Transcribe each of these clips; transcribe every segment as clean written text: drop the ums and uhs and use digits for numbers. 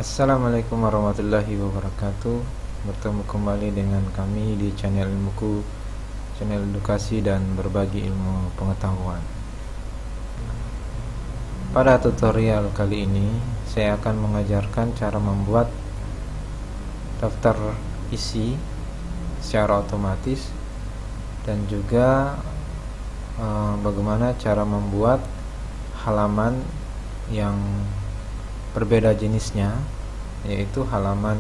Assalamualaikum warahmatullahi wabarakatuh. Bertemu kembali dengan kami di channel Ilmuku, channel edukasi dan berbagi ilmu pengetahuan. Pada tutorial kali ini saya akan mengajarkan cara membuat daftar isi secara otomatis dan juga bagaimana cara membuat halaman yang berbeda jenisnya, yaitu halaman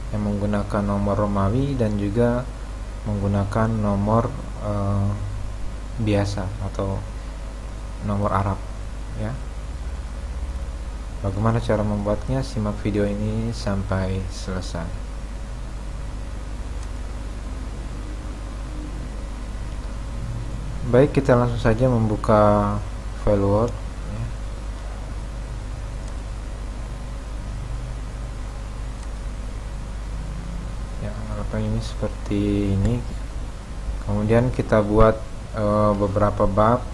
yang menggunakan nomor Romawi dan juga menggunakan nomor biasa atau nomor Arab ya. Bagaimana cara membuatnya? Simak video ini sampai selesai. Baik, kita langsung saja membuka file Word. Ini seperti ini. Kemudian kita buat beberapa bab.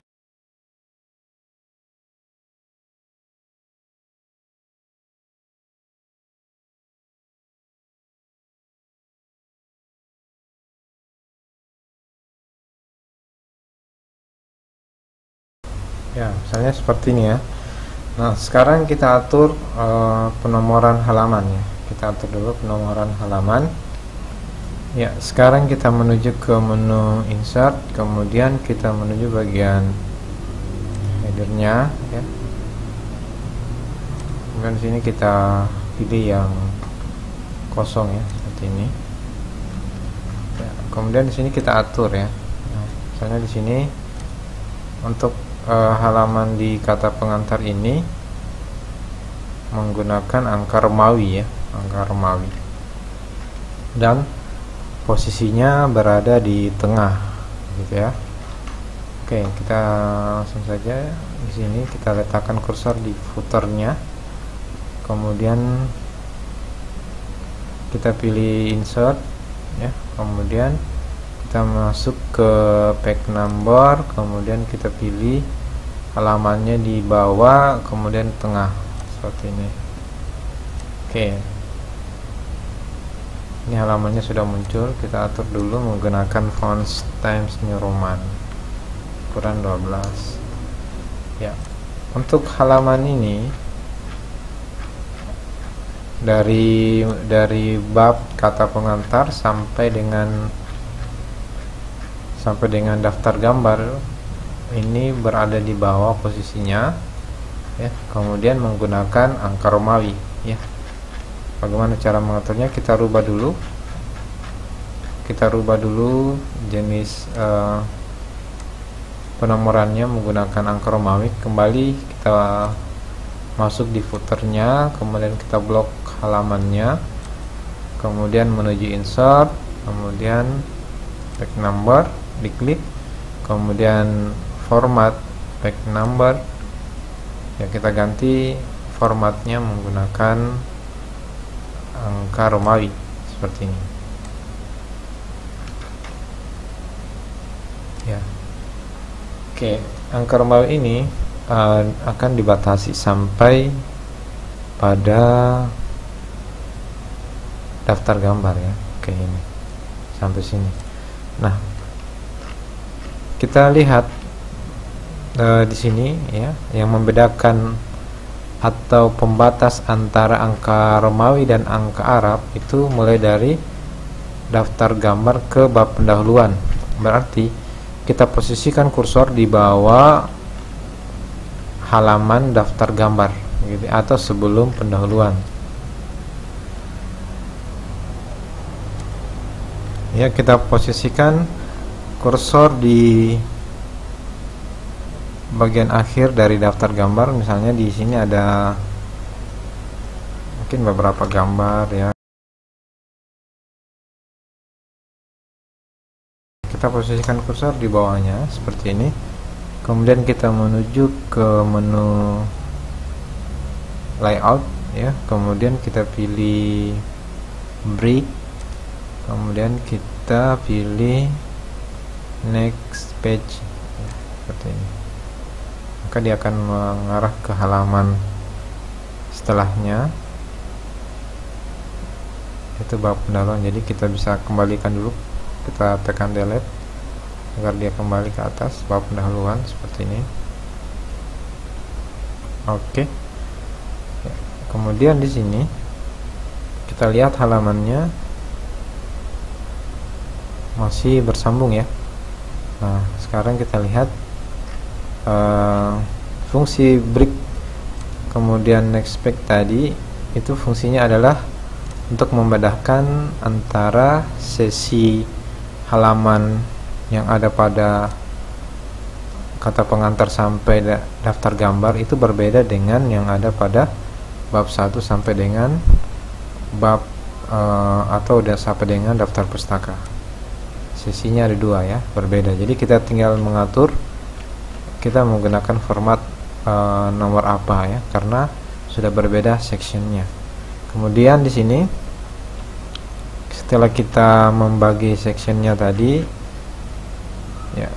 Ya, misalnya seperti ini ya. Nah, sekarang kita atur penomoran halaman ya. Kita atur dulu penomoran halaman. Ya, sekarang kita menuju ke menu insert, kemudian kita menuju bagian headernya ya. Kemudian sini kita pilih yang kosong ya, seperti ini. Ya, kemudian di sini kita atur ya. Nah, misalnya di sini untuk halaman di kata pengantar ini menggunakan angka Romawi ya, angka Romawi. Dan posisinya berada di tengah gitu ya. Oke, kita langsung saja di sini kita letakkan kursor di footernya. Kemudian kita pilih insert ya. Kemudian kita masuk ke page number, kemudian kita pilih halamannya di bawah, kemudian tengah seperti ini. Oke. Ini halamannya sudah muncul. Kita atur dulu menggunakan font Times New Roman ukuran 12 ya. Untuk halaman ini dari bab kata pengantar sampai dengan daftar gambar ini berada di bawah posisinya ya. Kemudian menggunakan angka Romawi ya. Bagaimana cara mengaturnya? Kita rubah dulu jenis penomorannya menggunakan angka Romawi. Kembali kita masuk di footernya, kemudian kita blok halamannya, kemudian menuju insert, kemudian page number, diklik, kemudian format page number ya, kita ganti formatnya menggunakan angka Romawi seperti ini ya. Oke, angka Romawi ini akan dibatasi sampai pada daftar gambar ya. Oke, ini sampai sini. Nah, kita lihat di sini ya, yang membedakan atau pembatas antara angka Romawi dan angka Arab itu mulai dari daftar gambar ke bab pendahuluan. Berarti kita posisikan kursor di bawah halaman daftar gambar gitu, atau sebelum pendahuluan ya. Kita posisikan kursor di bagian akhir dari daftar gambar. Misalnya di sini ada mungkin beberapa gambar ya. Kita posisikan kursor di bawahnya seperti ini. Kemudian kita menuju ke menu layout ya. Kemudian kita pilih break. Kemudian kita pilih next page ya, seperti ini. Maka dia akan mengarah ke halaman setelahnya. itu bab pendahuluan. Jadi kita bisa kembalikan dulu, kita tekan delete agar dia kembali ke atas bab pendahuluan seperti ini. Oke. Ya, kemudian di sini kita lihat halamannya masih bersambung ya. Nah, sekarang kita lihat fungsi break kemudian next page tadi, itu fungsinya adalah untuk membedakan antara sesi halaman yang ada pada kata pengantar sampai daftar gambar itu berbeda dengan yang ada pada bab 1 sampai dengan bab atau udah sampai dengan daftar pustaka. Sesinya ada dua ya, berbeda. Jadi kita tinggal mengatur kita menggunakan format nomor apa ya, karena sudah berbeda sectionnya. Kemudian di sini setelah kita membagi sectionnya tadi ya,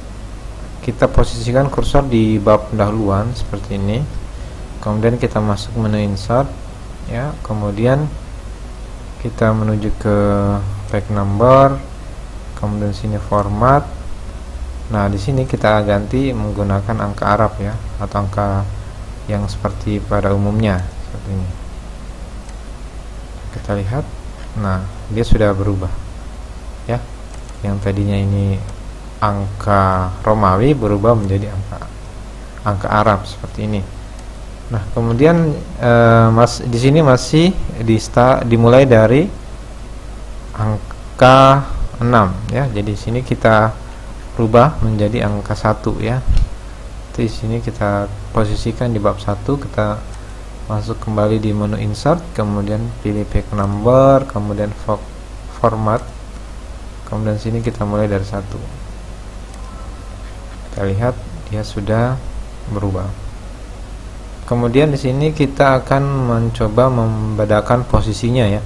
kita posisikan kursor di bab pendahuluan seperti ini. Kemudian kita masuk menu insert ya, kemudian kita menuju ke page number, kemudian sini format. Nah, di sini kita ganti menggunakan angka Arab ya, atau angka yang seperti pada umumnya seperti ini. Kita lihat, nah dia sudah berubah ya. Yang tadinya ini angka Romawi berubah menjadi angka Arab seperti ini. Nah, kemudian di sini masih dimulai dari angka 6 ya. Jadi di sini kita rubah menjadi angka 1 ya. Di sini kita posisikan di bab 1, kita masuk kembali di menu insert, kemudian pilih page number, kemudian format, kemudian sini kita mulai dari 1. Kita lihat dia sudah berubah. Kemudian di sini kita akan mencoba membedakan posisinya ya.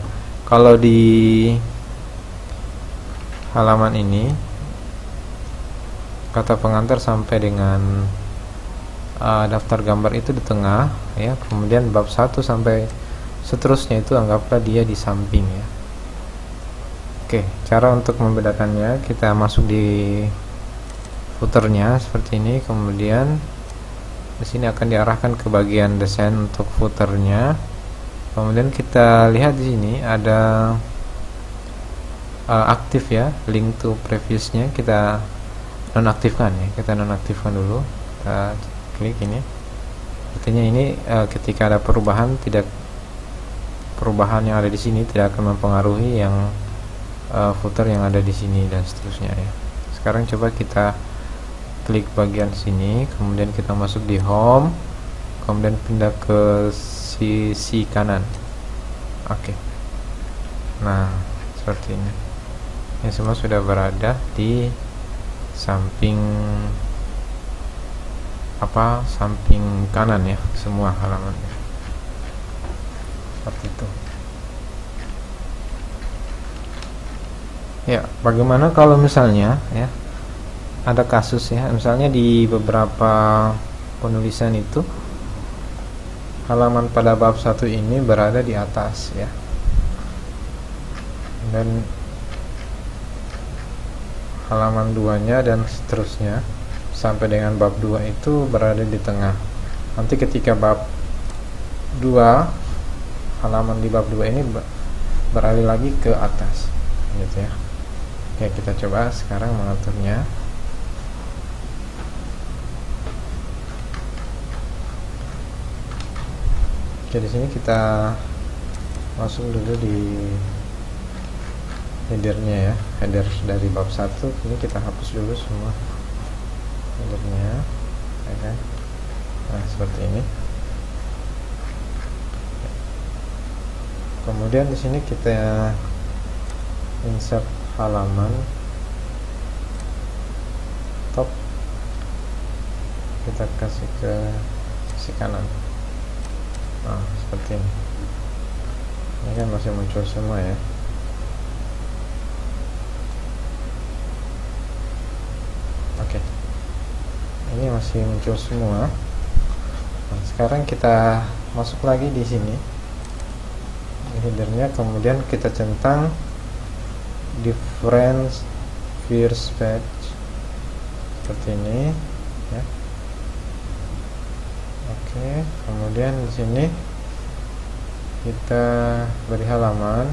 Kalau di halaman ini kata pengantar sampai dengan daftar gambar itu di tengah ya, kemudian bab 1 sampai seterusnya itu anggaplah dia di samping ya. Oke, cara untuk membedakannya kita masuk di footernya seperti ini, kemudian di sini akan diarahkan ke bagian desain untuk footernya. Kemudian kita lihat di sini ada aktif ya, link to previousnya kita nonaktifkan ya, kita nonaktifkan dulu. Kita klik ini, artinya ini ketika ada perubahan yang ada di sini tidak akan mempengaruhi yang footer yang ada di sini dan seterusnya ya. Sekarang coba kita klik bagian sini, kemudian kita masuk di home, kemudian pindah ke sisi kanan. Oke. Nah, seperti ini. Ini semua sudah berada di samping kanan ya, semua halamannya seperti itu ya. Bagaimana kalau misalnya ya ada kasus ya, misalnya di beberapa penulisan itu halaman pada bab 1 ini berada di atas ya, dan halaman 2-nya dan seterusnya sampai dengan bab 2 itu berada di tengah. Nanti ketika bab 2, halaman di bab 2 ini beralih lagi ke atas gitu ya. Oke, kita coba sekarang mengaturnya. Oke, di sini kita masuk dulu di headernya ya, header dari bab 1 ini kita hapus dulu semua headernya ya kan. Nah, seperti ini. Kemudian di sini kita insert halaman top, kita kasih ke sisi kanan. Nah, seperti ini. Ini kan masih muncul semua ya. Oke, ini masih muncul semua. Nah, sekarang kita masuk lagi di sini headernya, kemudian kita centang difference first page seperti ini ya. Oke, kemudian di sini kita beri halaman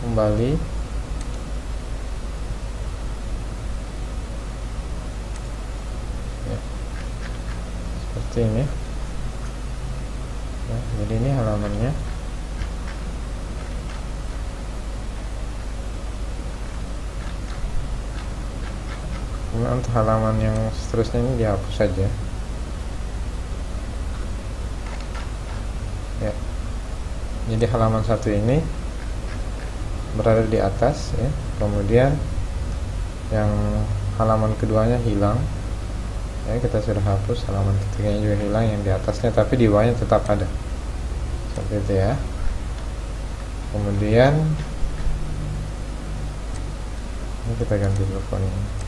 kembali ya, seperti ini ya, jadi ini halamannya. Kemudian untuk halaman yang seterusnya ini dihapus saja ya. Jadi halaman satu ini berada di atas ya, kemudian yang halaman keduanya hilang ya, kita sudah hapus. Halaman ketiganya juga hilang yang di atasnya, tapi di bawahnya tetap ada seperti itu ya. Kemudian ini kita ganti dulu fontnya.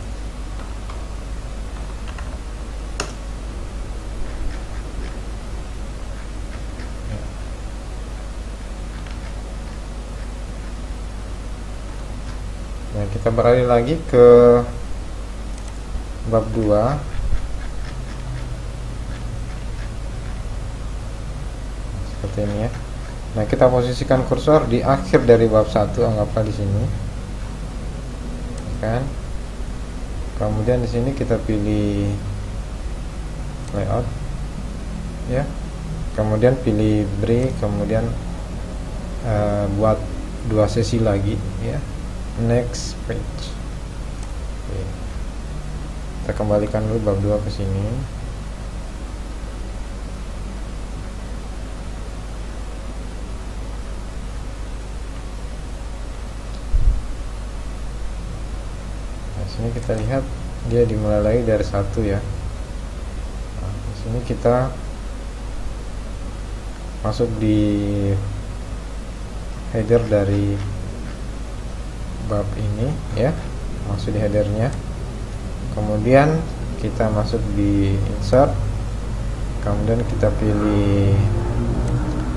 Nah, kita beralih lagi ke bab 2. Seperti ini ya. Nah, kita posisikan kursor di akhir dari bab 1, anggaplah di sini. Kan? Kemudian di sini kita pilih layout ya. Kemudian pilih break, kemudian buat 2 sesi lagi ya. Next page. Oke. Kita kembalikan dulu bab 2 ke sini. Nah, sini kita lihat dia dimulai lagi dari 1 ya. Nah, di sini kita masuk di header dari bab ini ya, masuk di headernya. Kemudian kita masuk di insert, kemudian kita pilih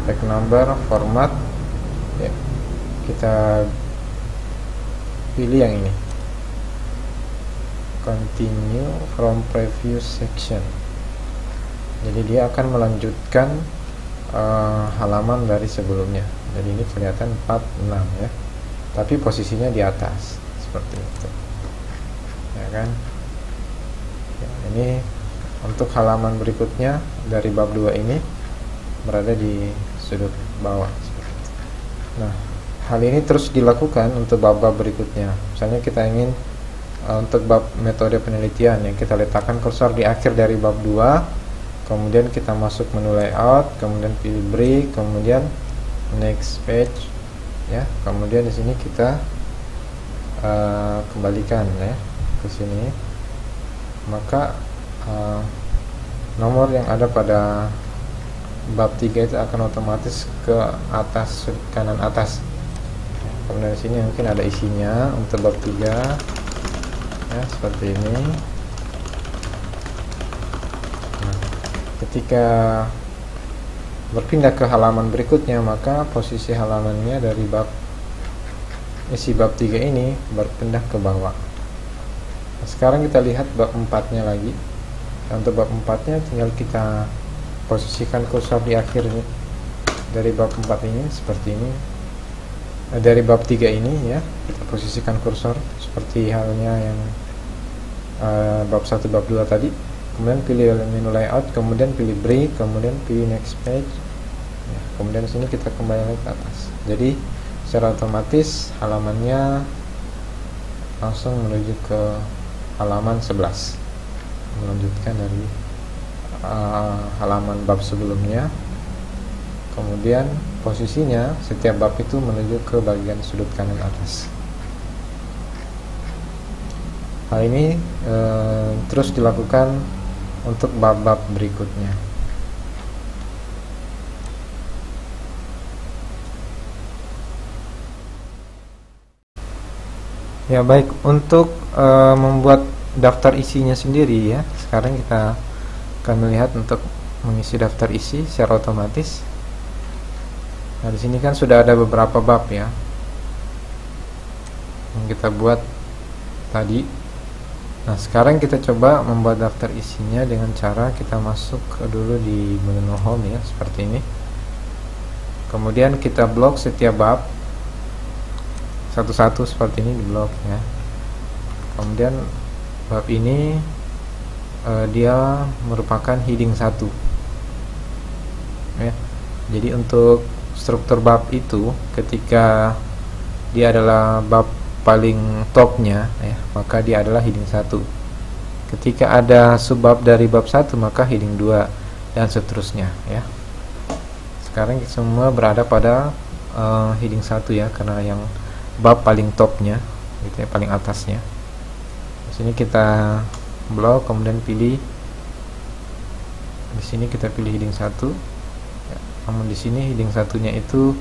tag number, format ya. Kita pilih yang ini, continue from previous section. Jadi dia akan melanjutkan halaman dari sebelumnya. Jadi ini kelihatan 46 ya, tapi posisinya di atas seperti itu ya kan ya. Ini untuk halaman berikutnya dari bab 2 ini berada di sudut bawah seperti itu. Nah, hal ini terus dilakukan untuk bab-bab berikutnya. Misalnya kita ingin untuk bab metode penelitian yang kita letakkan kursor di akhir dari bab 2, kemudian kita masuk menu layout, kemudian pilih break, kemudian next page ya. Kemudian di sini kita kembalikan ya ke sini, maka nomor yang ada pada bab 3 itu akan otomatis ke atas, sudut kanan atas. Kemudian di sini mungkin ada isinya untuk bab 3 ya, seperti ini. Nah, ketika berpindah ke halaman berikutnya, maka posisi halamannya dari isi bab 3 ini berpindah ke bawah. Nah, sekarang kita lihat bab 4-nya lagi. Dan untuk bab 4-nya tinggal kita posisikan kursor di akhir dari bab 4 ini seperti ini. Dari bab 3 ini ya, kita posisikan kursor seperti halnya yang bab 1 bab 2 tadi. Kemudian pilih menu layout, kemudian pilih break, kemudian pilih next page ya, kemudian sini kita kembali ke atas. Jadi secara otomatis halamannya langsung menuju ke halaman 11, melanjutkan dari halaman bab sebelumnya. Kemudian posisinya setiap bab itu menuju ke bagian sudut kanan atas. Hal ini terus dilakukan untuk bab-bab berikutnya. Ya baik, untuk membuat daftar isinya sendiri ya, sekarang kita akan melihat untuk mengisi daftar isi secara otomatis. Nah, di sini kan sudah ada beberapa bab ya yang kita buat tadi. Nah, sekarang kita coba membuat daftar isinya dengan cara kita masuk dulu di menu home ya, seperti ini. Kemudian kita blok setiap bab satu-satu seperti ini, di blok ya. Kemudian bab ini dia merupakan heading 1 ya. Jadi untuk struktur bab itu, ketika dia adalah bab paling topnya ya, maka dia adalah heading 1. Ketika ada subbab dari bab 1, maka heading 2 dan seterusnya ya. Sekarang semua berada pada heading 1 ya, karena yang bab paling topnya gitu ya, paling atasnya. Di sini kita blok, kemudian pilih, di sini kita pilih heading 1 ya. Namun di sini heading 1-nya itu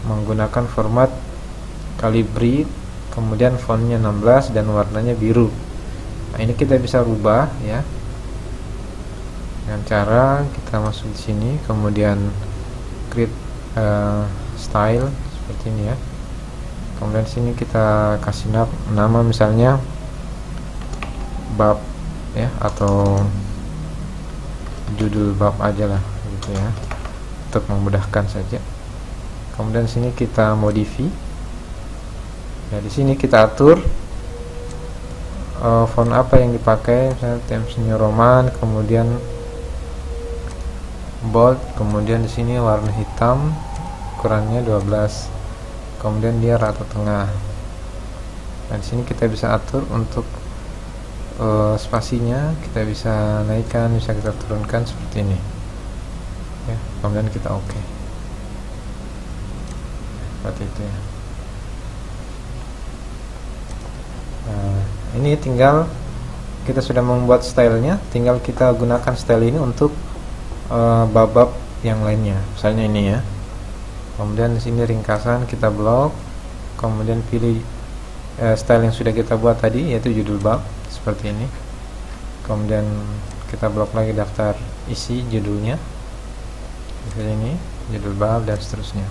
menggunakan format Calibri, kemudian fontnya 16 dan warnanya biru. Nah, ini kita bisa rubah ya dengan cara kita masuk di sini, kemudian create style seperti ini ya. Kemudian sini kita kasih nama misalnya bab ya, atau judul bab aja lah gitu ya, untuk memudahkan saja. Kemudian sini kita modify. Ya, di sini kita atur font apa yang dipakai, misalnya Times New Roman, kemudian bold, kemudian di sini warna hitam, ukurannya 12, kemudian dia rata tengah. Nah, di sini kita bisa atur untuk spasinya, kita bisa naikkan, bisa kita turunkan seperti ini ya. Kemudian kita oke, seperti itu ya. Nah, ini tinggal kita sudah membuat stylenya, tinggal kita gunakan style ini untuk bab-bab yang lainnya, misalnya ini ya. Kemudian di sini ringkasan kita blok, kemudian pilih style yang sudah kita buat tadi, yaitu judul bab seperti ini. Kemudian kita blok lagi daftar isi judulnya, seperti ini, judul bab dan seterusnya.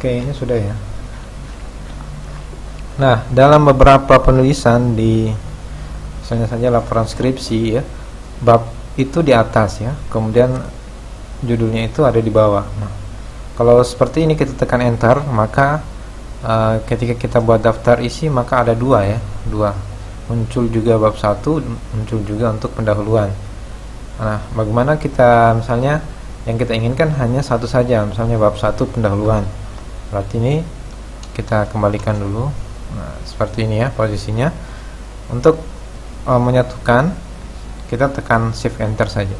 Oke, ini sudah ya. Nah, dalam beberapa penulisan di misalnya saja laporan skripsi ya, bab itu di atas ya, kemudian judulnya itu ada di bawah. Nah, kalau seperti ini kita tekan enter, maka ketika kita buat daftar isi, maka ada dua ya, muncul juga bab 1, muncul juga untuk pendahuluan. Nah, bagaimana kita misalnya yang kita inginkan hanya satu saja, misalnya bab 1 pendahuluan. Berarti ini kita kembalikan dulu. Nah, seperti ini ya posisinya. Untuk menyatukan, kita tekan shift enter saja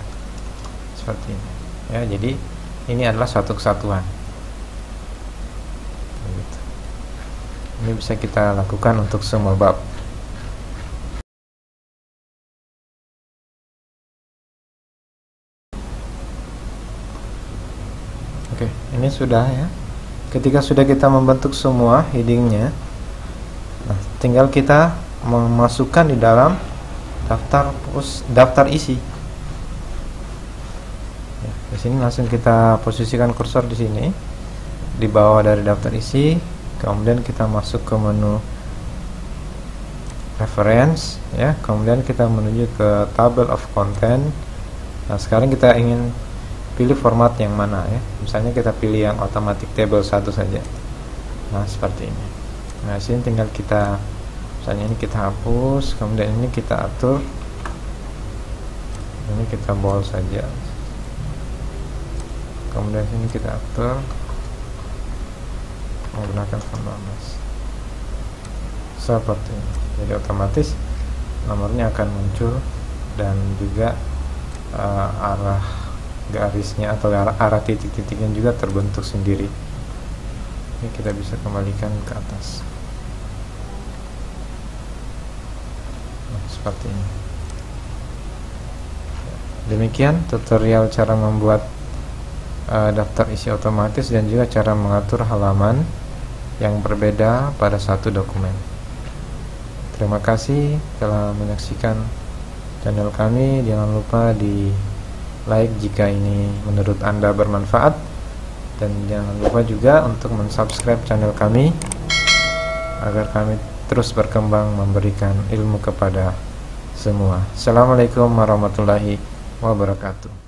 seperti ini ya. Jadi ini adalah suatu kesatuan. Ini bisa kita lakukan untuk semua bab. Oke, ini sudah ya. Ketika sudah kita membentuk semua headingnya, nah, tinggal kita memasukkan di dalam daftar isi. Ya, di sini langsung kita posisikan kursor di sini, di bawah dari daftar isi. Kemudian kita masuk ke menu reference, ya. Kemudian kita menuju ke table of content. Nah, sekarang kita ingin pilih format yang mana ya, misalnya kita pilih yang automatic table 1 saja. Nah, seperti ini. Nah, sini tinggal kita, misalnya ini kita hapus, kemudian ini kita atur, ini kita bold saja, kemudian sini kita atur menggunakan font 12 seperti ini. Jadi otomatis nomornya akan muncul dan juga arah garisnya atau arah titik-titiknya juga terbentuk sendiri. Ini kita bisa kembalikan ke atas. Nah, seperti ini. Demikian tutorial cara membuat daftar isi otomatis dan juga cara mengatur halaman yang berbeda pada satu dokumen. Terima kasih telah menyaksikan channel kami. Jangan lupa di like jika ini menurut Anda bermanfaat, dan jangan lupa juga untuk mensubscribe channel kami agar kami terus berkembang memberikan ilmu kepada semua. Assalamualaikum warahmatullahi wabarakatuh.